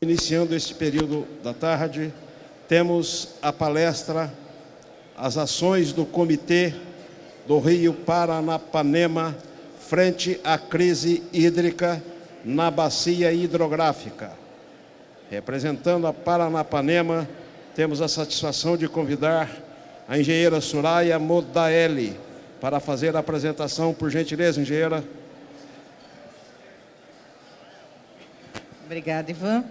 Iniciando este período da tarde, temos a palestra As Ações do Comitê do Rio Paranapanema frente à crise hídrica na bacia hidrográfica. Representando a Paranapanema, temos a satisfação de convidar a engenheira Soraya Modaeli para fazer a apresentação. Por gentileza, engenheira. Obrigada, Ivan.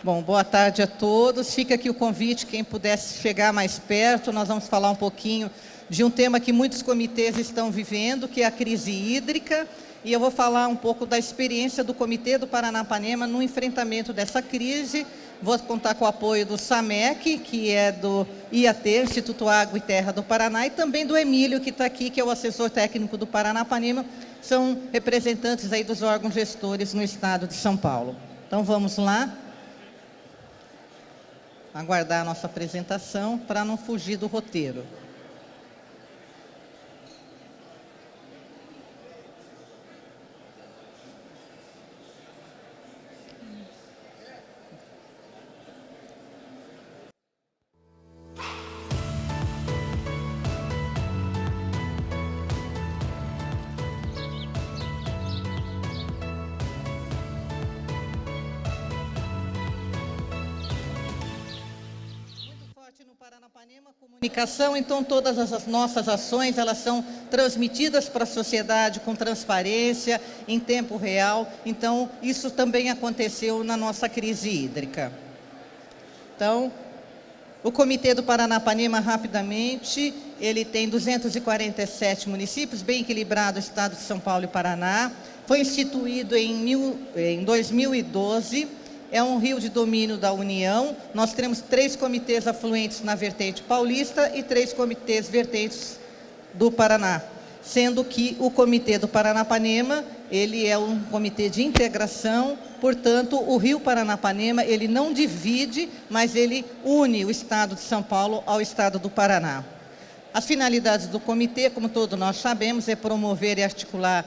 Bom, boa tarde a todos. Fica aqui o convite, quem pudesse chegar mais perto, nós vamos falar um pouquinho de um tema que muitos comitês estão vivendo, que é a crise hídrica, e eu vou falar um pouco da experiência do Comitê do Paranapanema no enfrentamento dessa crise. Vou contar com o apoio do SAMEC, que é do IAT, Instituto Água e Terra do Paraná, e também do Emílio, que está aqui, que é o assessor técnico do Paranapanema, são representantes aí dos órgãos gestores no estado de São Paulo. Então, vamos lá. Aguardar a nossa apresentação para não fugir do roteiro. No Paranapanema, comunicação, então todas as nossas ações, elas são transmitidas para a sociedade com transparência, em tempo real. Então, isso também aconteceu na nossa crise hídrica. Então, o Comitê do Paranapanema, rapidamente, ele tem 247 municípios, bem equilibrado, estado de São Paulo e Paraná. Foi instituído em 2012. É um rio de domínio da União. Nós temos 3 comitês afluentes na vertente paulista e 3 comitês vertentes do Paraná, sendo que o Comitê do Paranapanema, ele é um comitê de integração, portanto, o rio Paranapanema, ele não divide, mas ele une o estado de São Paulo ao estado do Paraná. As finalidades do comitê, como todos nós sabemos, é promover e articular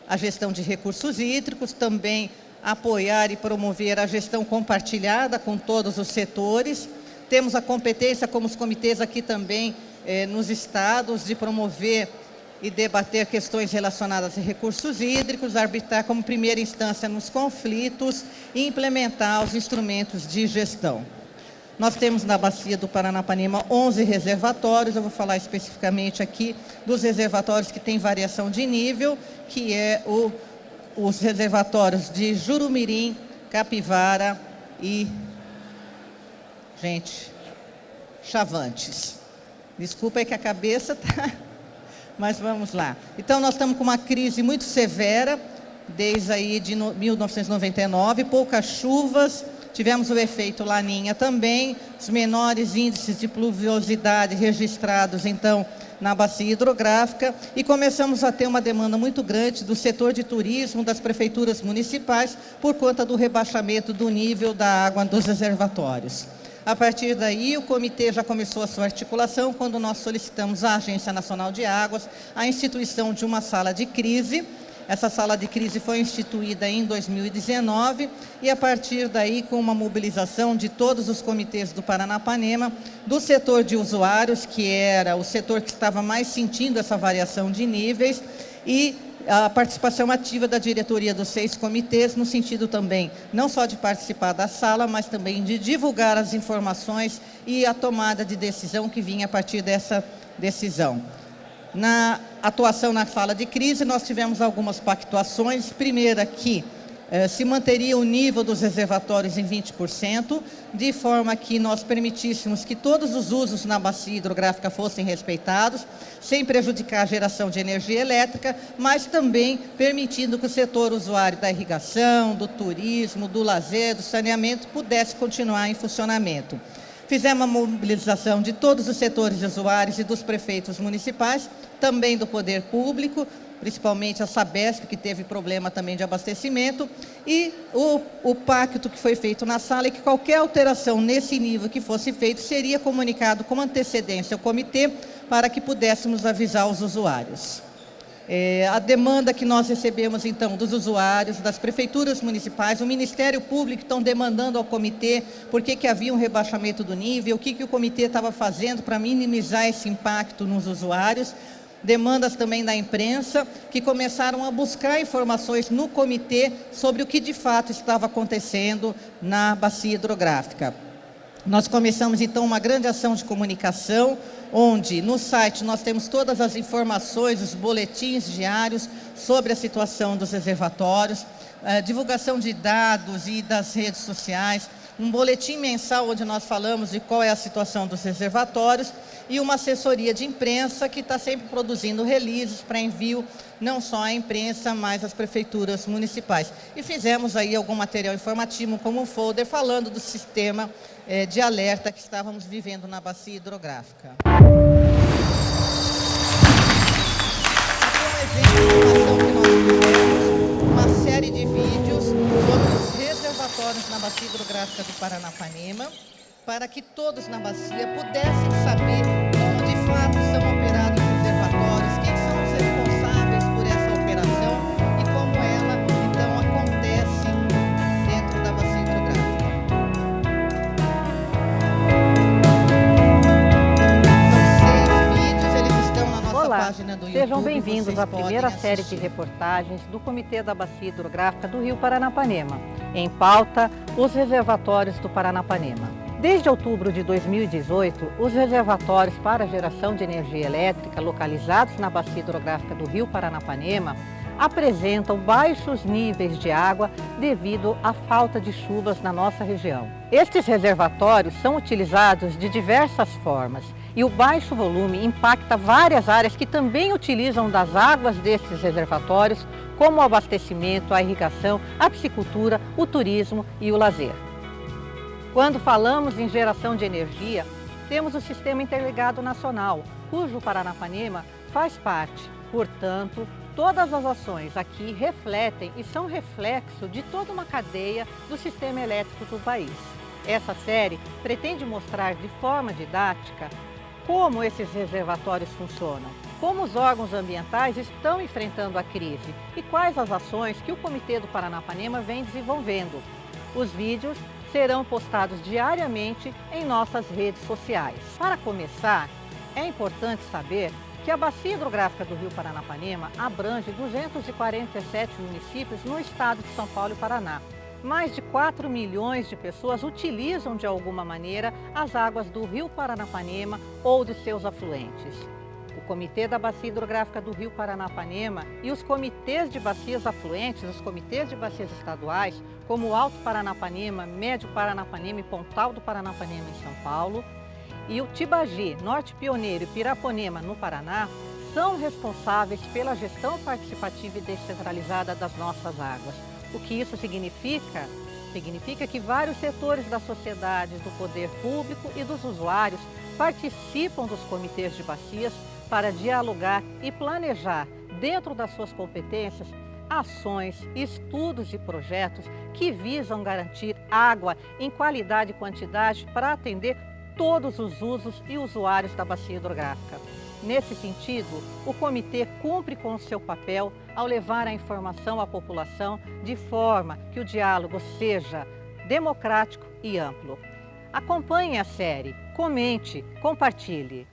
a gestão de recursos hídricos, também apoiar e promover a gestão compartilhada com todos os setores. Temos a competência, como os comitês aqui também, nos estados, de promover e debater questões relacionadas a recursos hídricos, arbitrar como primeira instância nos conflitos e implementar os instrumentos de gestão. Nós temos na bacia do Paranapanema 11 reservatórios. Eu vou falar especificamente aqui dos reservatórios que têm variação de nível, que é os reservatórios de Jurumirim, Capivara e, Chavantes. Desculpa aí que a cabeça está, mas vamos lá. Então, nós estamos com uma crise muito severa, desde aí de 1999, poucas chuvas, tivemos o efeito Laninha também, os menores índices de pluviosidade registrados, então, na bacia hidrográfica, e começamos a ter uma demanda muito grande do setor de turismo, das prefeituras municipais, por conta do rebaixamento do nível da água dos reservatórios. A partir daí, o comitê já começou a sua articulação, quando nós solicitamos à Agência Nacional de Águas a instituição de uma sala de crise. Essa sala de crise foi instituída em 2019 e, a partir daí, com uma mobilização de todos os comitês do Paranapanema, do setor de usuários, que era o setor que estava mais sentindo essa variação de níveis, e a participação ativa da diretoria dos 6 comitês, no sentido também, não só de participar da sala, mas também de divulgar as informações e a tomada de decisão que vinha a partir dessa decisão. Na atuação na sala de crise, nós tivemos algumas pactuações. Primeira, que se manteria o nível dos reservatórios em 20%, de forma que nós permitíssemos que todos os usos na bacia hidrográfica fossem respeitados, sem prejudicar a geração de energia elétrica, mas também permitindo que o setor usuário da irrigação, do turismo, do lazer, do saneamento, pudesse continuar em funcionamento. Fizemos a mobilização de todos os setores de usuários e dos prefeitos municipais, também do poder público, principalmente a Sabesp, que teve problema também de abastecimento, e o pacto que foi feito na sala é que qualquer alteração nesse nível que fosse feito seria comunicado com antecedência ao comitê para que pudéssemos avisar os usuários. A demanda que nós recebemos, então, dos usuários, das prefeituras municipais, o Ministério Público estão demandando ao comitê por que havia um rebaixamento do nível, o que o comitê estava fazendo para minimizar esse impacto nos usuários. Demandas também da imprensa, que começaram a buscar informações no comitê sobre o que de fato estava acontecendo na bacia hidrográfica. Nós começamos, então, uma grande ação de comunicação, onde no site nós temos todas as informações, os boletins diários sobre a situação dos reservatórios, divulgação de dados e das redes sociais, um boletim mensal onde nós falamos de qual é a situação dos reservatórios e uma assessoria de imprensa que está sempre produzindo releases para envio não só à imprensa, mas às prefeituras municipais. E fizemos aí algum material informativo, como um folder, falando do sistema de alerta que estávamos vivendo na bacia hidrográfica. Aqui é um exemplo de uma ação que nós fizemos, uma série de vídeos sobre os reservatórios na bacia hidrográfica do Paranapanema, para que todos na bacia pudessem saber como de fato são operados os reservatórios, quem são os responsáveis por essa operação e como ela, então, acontece dentro da bacia hidrográfica. São 6 vídeos, eles estão na nossa página do YouTube. Sejam bem-vindos à primeira série de reportagens do Comitê da Bacia Hidrográfica do Rio Paranapanema. Em pauta, os reservatórios do Paranapanema. Desde outubro de 2018, os reservatórios para geração de energia elétrica localizados na bacia hidrográfica do Rio Paranapanema apresentam baixos níveis de água devido à falta de chuvas na nossa região. Estes reservatórios são utilizados de diversas formas e o baixo volume impacta várias áreas que também utilizam das águas destes reservatórios, como o abastecimento, a irrigação, a piscicultura, o turismo e o lazer. Quando falamos em geração de energia, temos o Sistema Interligado Nacional, cujo Paranapanema faz parte. Portanto, todas as ações aqui refletem e são reflexo de toda uma cadeia do sistema elétrico do país. Essa série pretende mostrar de forma didática como esses reservatórios funcionam, como os órgãos ambientais estão enfrentando a crise e quais as ações que o Comitê do Paranapanema vem desenvolvendo. Os vídeos serão postados diariamente em nossas redes sociais. Para começar, é importante saber que a bacia hidrográfica do Rio Paranapanema abrange 247 municípios no estado de São Paulo e Paraná. Mais de 4 milhões de pessoas utilizam de alguma maneira as águas do Rio Paranapanema ou dos seus afluentes. O Comitê da Bacia Hidrográfica do Rio Paranapanema e os comitês de bacias afluentes, os comitês de bacias estaduais, como o Alto Paranapanema, Médio Paranapanema e Pontal do Paranapanema em São Paulo, e o Tibagi, Norte Pioneiro e Piraponema, no Paraná, são responsáveis pela gestão participativa e descentralizada das nossas águas. O que isso significa? Significa que vários setores da sociedade, do poder público e dos usuários participam dos comitês de bacias para dialogar e planejar, dentro das suas competências, ações, estudos e projetos que visam garantir água em qualidade e quantidade para atender todos os usos e usuários da bacia hidrográfica. Nesse sentido, o comitê cumpre com o seu papel ao levar a informação à população de forma que o diálogo seja democrático e amplo. Acompanhe a série, comente, compartilhe.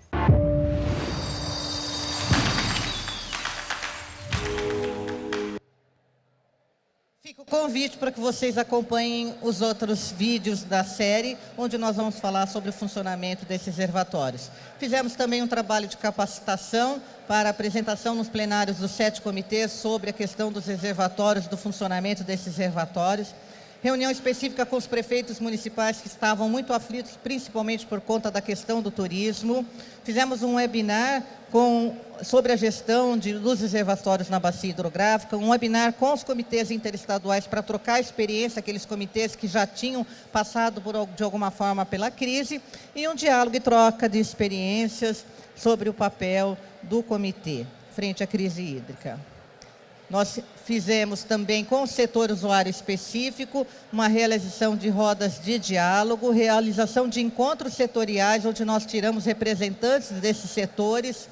Fica o convite para que vocês acompanhem os outros vídeos da série, onde nós vamos falar sobre o funcionamento desses reservatórios. Fizemos também um trabalho de capacitação para apresentação nos plenários dos 7 comitês sobre a questão dos reservatórios, do funcionamento desses reservatórios. Reunião específica com os prefeitos municipais que estavam muito aflitos, principalmente por conta da questão do turismo. Fizemos um webinar sobre a gestão dos reservatórios na bacia hidrográfica, um webinar com os comitês interestaduais para trocar experiência, aqueles comitês que já tinham passado de alguma forma pela crise, e um diálogo e troca de experiências sobre o papel do comitê frente à crise hídrica. Nós fizemos também com o setor usuário específico uma realização de rodas de diálogo, realização de encontros setoriais, onde nós tiramos representantes desses setores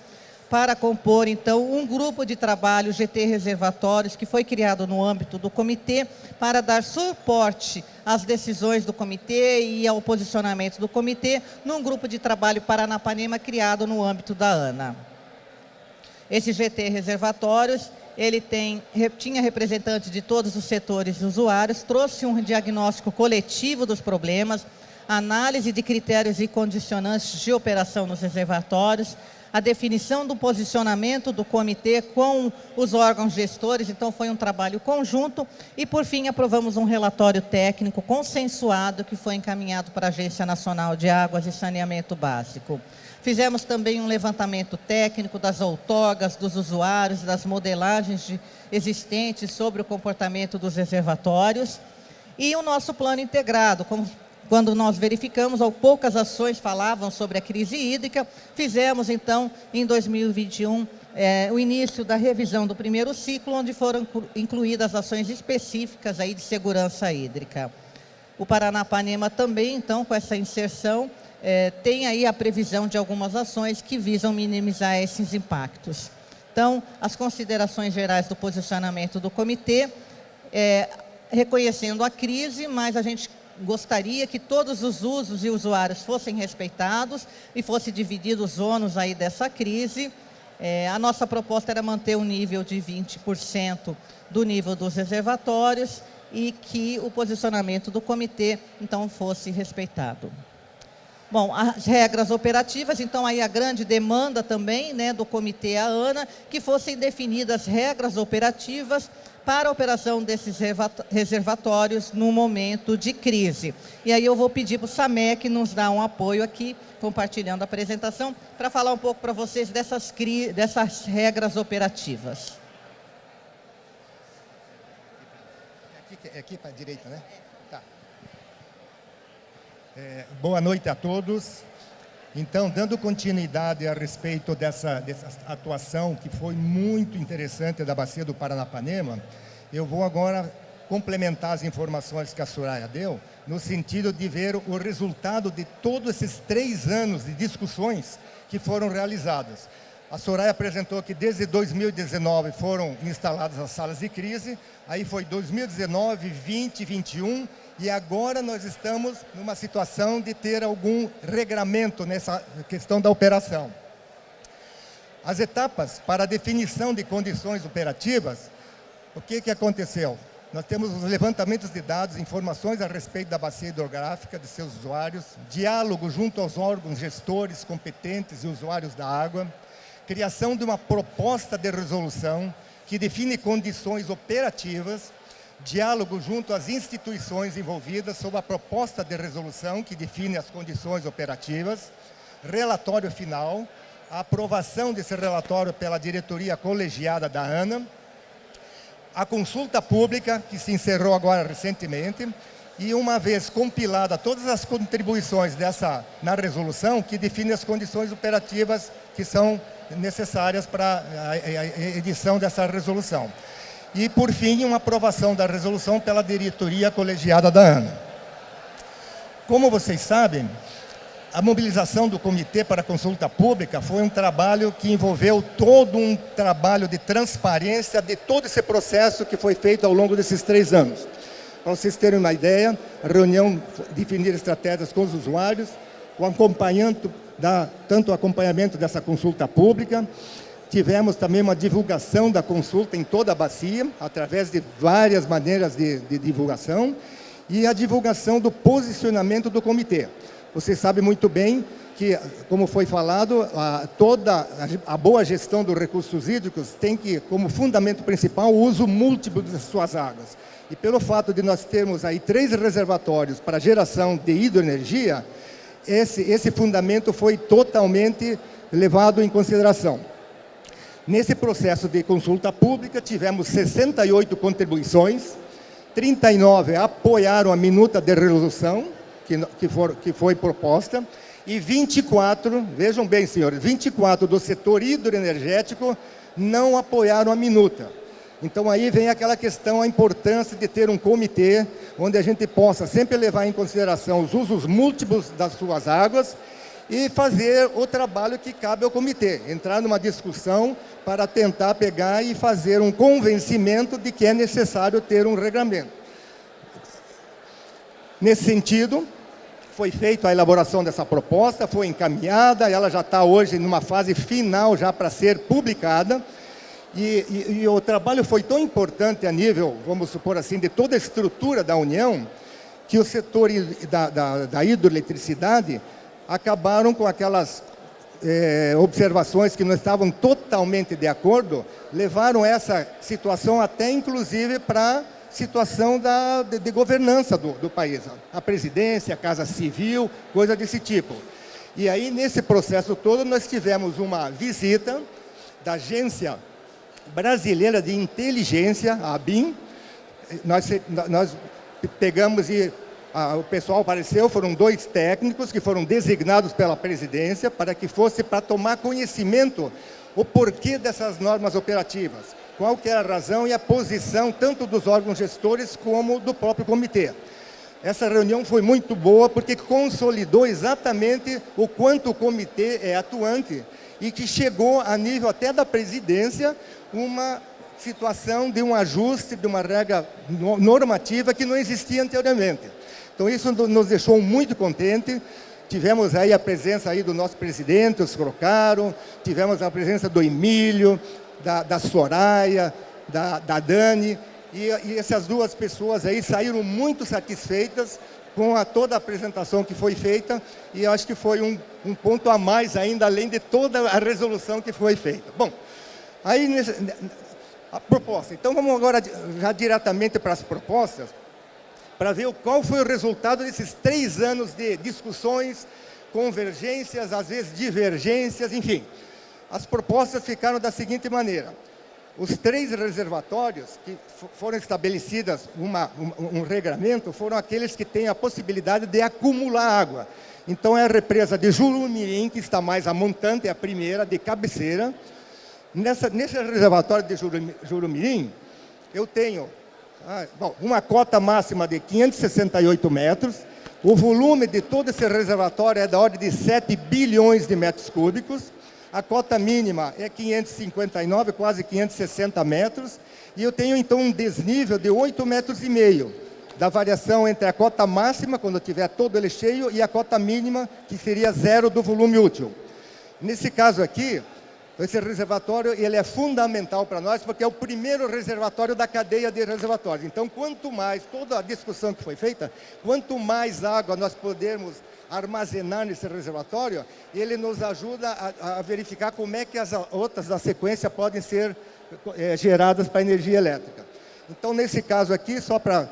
para compor, então, um grupo de trabalho GT Reservatórios, que foi criado no âmbito do comitê, para dar suporte às decisões do comitê e ao posicionamento do comitê, num grupo de trabalho Paranapanema criado no âmbito da ANA. Esse GT Reservatórios, ele tinha representantes de todos os setores usuários, trouxe um diagnóstico coletivo dos problemas, análise de critérios e condicionantes de operação nos reservatórios, a definição do posicionamento do comitê com os órgãos gestores, então foi um trabalho conjunto, e por fim aprovamos um relatório técnico consensuado que foi encaminhado para a Agência Nacional de Águas e Saneamento Básico. Fizemos também um levantamento técnico das outorgas, dos usuários, das modelagens existentes sobre o comportamento dos reservatórios, e o nosso plano integrado, quando nós verificamos, poucas ações falavam sobre a crise hídrica, fizemos, então, em 2021, o início da revisão do primeiro ciclo, onde foram incluídas ações específicas aí de segurança hídrica. O Paranapanema também, então, com essa inserção, tem aí a previsão de algumas ações que visam minimizar esses impactos. Então, as considerações gerais do posicionamento do comitê, reconhecendo a crise, mas a gente gostaria que todos os usos e usuários fossem respeitados e fosse dividido os ônus aí dessa crise. A nossa proposta era manter um nível de 20% do nível dos reservatórios e que o posicionamento do comitê, então, fosse respeitado. Bom, as regras operativas, então, aí a grande demanda também, né, do comitê à ANA, que fossem definidas regras operativas para a operação desses reservatórios no momento de crise. E aí eu vou pedir para o SAMEC nos dar um apoio aqui, compartilhando a apresentação, para falar um pouco para vocês dessas regras operativas. Aqui para a direita, né? Tá. Boa noite a todos. Então, dando continuidade a respeito dessa atuação que foi muito interessante da Bacia do Paranapanema, eu vou agora complementar as informações que a Soraya deu, no sentido de ver o resultado de todos esses 3 anos de discussões que foram realizadas. A Soraya apresentou que desde 2019 foram instaladas as salas de crise, aí foi 2019, 20, 21, e agora nós estamos numa situação de ter algum regramento nessa questão da operação. As etapas para a definição de condições operativas, o que aconteceu? Nós temos os levantamentos de dados, informações a respeito da bacia hidrográfica de seus usuários, diálogo junto aos órgãos gestores competentes e usuários da água, criação de uma proposta de resolução que define condições operativas, diálogo junto às instituições envolvidas sobre a proposta de resolução que define as condições operativas, relatório final, a aprovação desse relatório pela diretoria colegiada da ANA, a consulta pública, que se encerrou agora recentemente, e uma vez compilada todas as contribuições na resolução, que define as condições operativas que são necessárias para a edição dessa resolução. E, por fim, uma aprovação da resolução pela diretoria colegiada da ANA. Como vocês sabem, a mobilização do comitê para a consulta pública foi um trabalho que envolveu todo um trabalho de transparência de todo esse processo que foi feito ao longo desses 3 anos. Para vocês terem uma ideia, a reunião definir estratégias com os usuários, o acompanhamento tanto o acompanhamento dessa consulta pública. Tivemos também uma divulgação da consulta em toda a bacia, através de várias maneiras de divulgação, e a divulgação do posicionamento do comitê. Vocês sabem muito bem que, como foi falado, toda a boa gestão dos recursos hídricos tem como fundamento principal, o uso múltiplo das suas águas. E pelo fato de nós termos aí 3 reservatórios para geração de hidroenergia, esse fundamento foi totalmente levado em consideração. Nesse processo de consulta pública, tivemos 68 contribuições, 39 apoiaram a minuta de resolução que foi proposta, e 24, vejam bem, senhores, 24 do setor hidroenergético não apoiaram a minuta. Então, aí vem aquela questão, a importância de ter um comitê onde a gente possa sempre levar em consideração os usos múltiplos das suas águas e fazer o trabalho que cabe ao comitê, entrar numa discussão para tentar pegar e fazer um convencimento de que é necessário ter um regramento. Nesse sentido, foi feita a elaboração dessa proposta, foi encaminhada, ela já está hoje numa fase final já para ser publicada, e o trabalho foi tão importante a nível, vamos supor assim, de toda a estrutura da União, que o setor da hidroeletricidade acabaram com aquelas observações que não estavam totalmente de acordo, levaram essa situação até inclusive para situação de governança do país, a presidência, a Casa Civil, coisa desse tipo. E aí, nesse processo todo, nós tivemos uma visita da Agência Brasileira de Inteligência, a ABIN. Nós pegamos e o pessoal apareceu, foram 2 técnicos que foram designados pela presidência para que fosse para tomar conhecimento o porquê dessas normas operativas, qual que era a razão e a posição tanto dos órgãos gestores como do próprio comitê. Essa reunião foi muito boa porque consolidou exatamente o quanto o comitê é atuante e que chegou a nível até da presidência uma situação de um ajuste de uma regra normativa que não existia anteriormente. Então isso nos deixou muito contentes. Tivemos aí a presença aí do nosso presidente, o Scrocaro, tivemos a presença do Emílio, da Soraya, da Dani, e essas 2 pessoas aí saíram muito satisfeitas com toda a apresentação que foi feita, e eu acho que foi um ponto a mais ainda, além de toda a resolução que foi feita. Bom, aí a proposta. Então vamos agora já diretamente para as propostas, para ver qual foi o resultado desses 3 anos de discussões, convergências, às vezes divergências, enfim. As propostas ficaram da seguinte maneira: os 3 reservatórios que foram estabelecidas um regramento foram aqueles que têm a possibilidade de acumular água. Então é a represa de Jurumirim, que está mais a montante, é a primeira, de cabeceira. Nesse reservatório de Jurumirim, eu tenho uma cota máxima de 568 metros, o volume de todo esse reservatório é da ordem de 7 bilhões de metros cúbicos, a cota mínima é 559, quase 560 metros, e eu tenho então um desnível de 8,5 metros, da variação entre a cota máxima, quando tiver todo ele cheio, e a cota mínima, que seria 0 do volume útil. Nesse caso aqui, esse reservatório ele é fundamental para nós, porque é o primeiro reservatório da cadeia de reservatórios. Então, quanto mais, toda a discussão que foi feita, quanto mais água nós pudermos armazenar nesse reservatório, ele nos ajuda a verificar como é que as outras da sequência podem ser geradas para energia elétrica. Então, nesse caso aqui, só para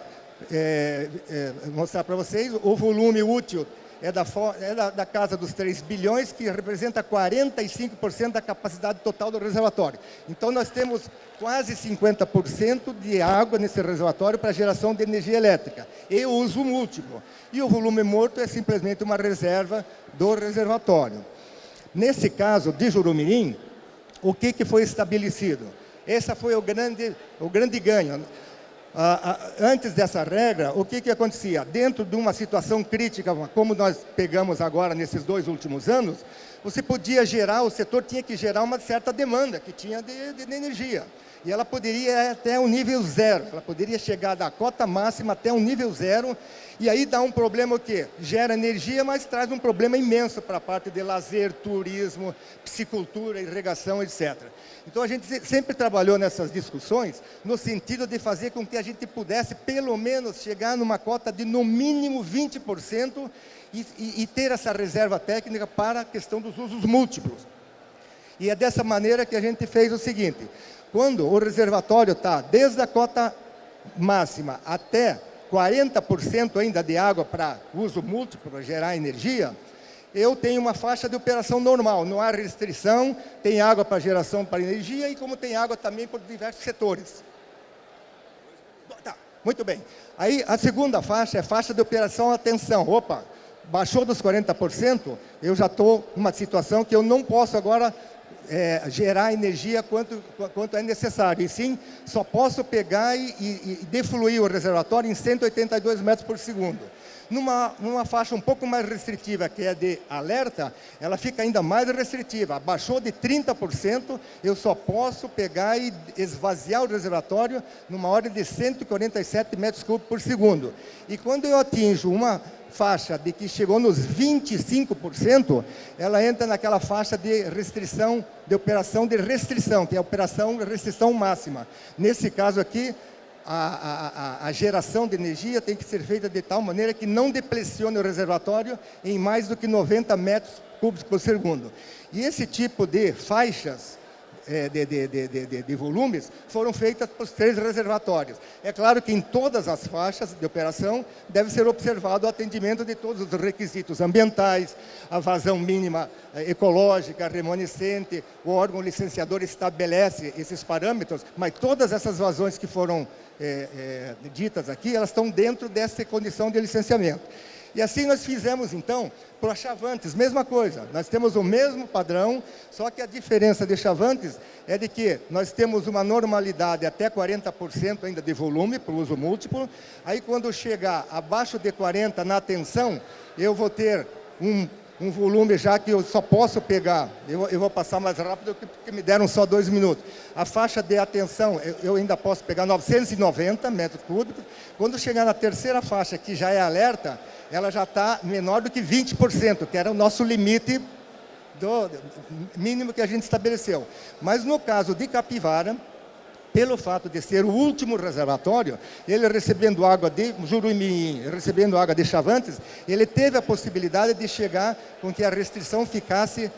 mostrar para vocês, o volume útil é da casa dos 3 bilhões, que representa 45% da capacidade total do reservatório. Então, nós temos quase 50% de água nesse reservatório para geração de energia elétrica e uso múltiplo. E o volume morto é simplesmente uma reserva do reservatório. Nesse caso de Jurumirim, o que foi estabelecido? Esse foi o grande ganho. Antes dessa regra, o que acontecia? Dentro de uma situação crítica, como nós pegamos agora nesses 2 últimos anos, você podia gerar, o setor tinha que gerar uma certa demanda que tinha de energia. E ela poderia ir até o nível 0, ela poderia chegar da cota máxima até o nível 0, e aí dá um problema o quê? Gera energia, mas traz um problema imenso para a parte de lazer, turismo, piscicultura, irrigação, etc. Então, a gente sempre trabalhou nessas discussões no sentido de fazer com que a gente pudesse, pelo menos, chegar numa cota de, no mínimo, 20% e ter essa reserva técnica para a questão dos usos múltiplos. E é dessa maneira que a gente fez o seguinte: quando o reservatório está desde a cota máxima até 40% ainda de água para uso múltiplo, para gerar energia, eu tenho uma faixa de operação normal, não há restrição, tem água para geração para energia e como tem água também por diversos setores. Tá, muito bem. Aí a segunda faixa é faixa de operação, atenção, opa, baixou dos 40%, eu já estou numa situação que eu não posso agora gerar energia quanto é necessário. E sim, só posso pegar e defluir o reservatório em 182 metros por segundo. Numa faixa um pouco mais restritiva, que é de alerta, ela fica ainda mais restritiva. Abaixou de 30%, eu só posso pegar e esvaziar o reservatório numa ordem de 147 metros cúbicos por segundo. E quando eu atinjo uma faixa de que chegou nos 25%, ela entra naquela faixa de restrição, de operação de restrição, que é a operação de restrição máxima. Nesse caso aqui, a geração de energia tem que ser feita de tal maneira que não depressione o reservatório em mais do que 90 metros cúbicos por segundo. E esse tipo de faixas de volumes foram feitas para os 3 reservatórios. É claro que em todas as faixas de operação deve ser observado o atendimento de todos os requisitos ambientais, a vazão mínima ecológica, remanescente, o órgão licenciador estabelece esses parâmetros, mas todas essas vazões que foram ditas aqui, elas estão dentro dessa condição de licenciamento. E assim nós fizemos, então, para Chavantes, mesma coisa. Nós temos o mesmo padrão, só que a diferença de Chavantes é de que nós temos uma normalidade até 40% ainda de volume para o uso múltiplo. Aí, quando chegar abaixo de 40% na atenção, eu vou ter um volume já que eu só posso pegar, eu vou passar mais rápido porque me deram só 2 minutos. A faixa de atenção, eu ainda posso pegar 990 metros cúbicos. Quando chegar na terceira faixa, que já é alerta, ela já está menor do que 20%, que era o nosso limite do mínimo que a gente estabeleceu. Mas no caso de Capivara, pelo fato de ser o último reservatório, ele recebendo água de Jurumirim, recebendo água de Chavantes, ele teve a possibilidade de chegar com que a restrição ficasse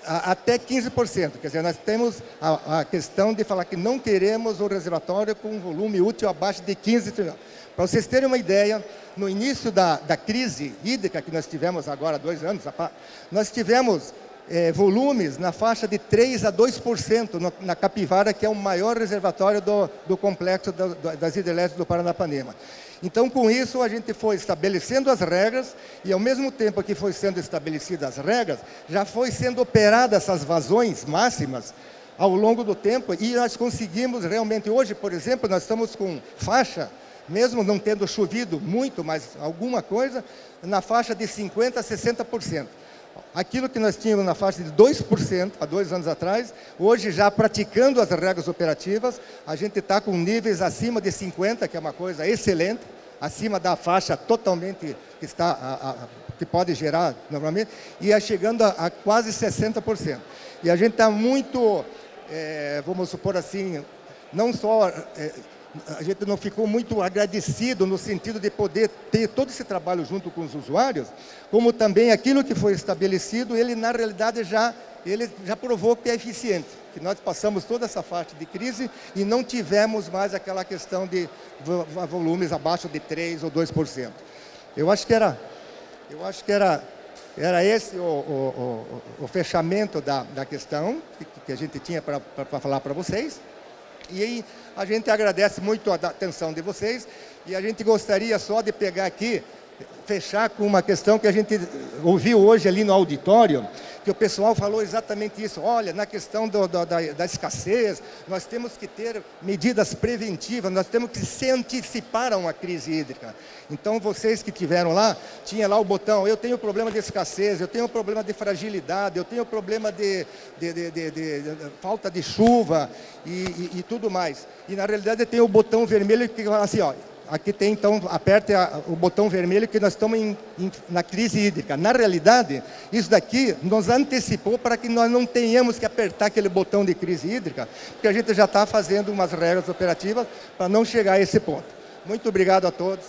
até 15%. Quer dizer, nós temos a questão de falar que não queremos o reservatório com um volume útil abaixo de 15%. Para vocês terem uma ideia, no início da crise hídrica que nós tivemos agora há 2 anos, nós tivemos volumes na faixa de 3% a 2% na Capivara, que é o maior reservatório do complexo das hidrelétricas do Paranapanema. Então, com isso, a gente foi estabelecendo as regras e, ao mesmo tempo que foi sendo estabelecidas as regras, já foi sendo operadas essas vazões máximas ao longo do tempo e nós conseguimos realmente, hoje, por exemplo, nós estamos com faixa, mesmo não tendo chovido muito, mas alguma coisa, na faixa de 50% a 60%. Aquilo que nós tínhamos na faixa de 2% há 2 anos atrás, hoje já praticando as regras operativas, a gente está com níveis acima de 50%, que é uma coisa excelente, acima da faixa totalmente que pode gerar normalmente, e chegando a quase 60%. E a gente está muito, vamos supor assim, não só... a gente não ficou muito agradecido no sentido de poder ter todo esse trabalho junto com os usuários, como também aquilo que foi estabelecido, ele na realidade já provou que é eficiente, que nós passamos toda essa faixa de crise e não tivemos mais aquela questão de volumes abaixo de 3% ou 2%. Eu acho que era esse o fechamento da questão que a gente tinha para falar para vocês. E aí a gente agradece muito a atenção de vocês e a gente gostaria só de pegar aqui, fechar com uma questão que a gente ouviu hoje ali no auditório, que o pessoal falou exatamente isso. Olha, na questão da escassez, nós temos que ter medidas preventivas, nós temos que se antecipar a uma crise hídrica. Então, vocês que estiveram lá, tinha lá o botão, eu tenho problema de escassez, eu tenho problema de fragilidade, eu tenho problema de falta de chuva e tudo mais. E, na realidade, tem o botão vermelho que fala assim, ó, aqui tem, então, aperte o botão vermelho que nós estamos na crise hídrica. Na realidade, isso daqui nos antecipou para que nós não tenhamos que apertar aquele botão de crise hídrica, porque a gente já está fazendo umas regras operativas para não chegar a esse ponto. Muito obrigado a todos.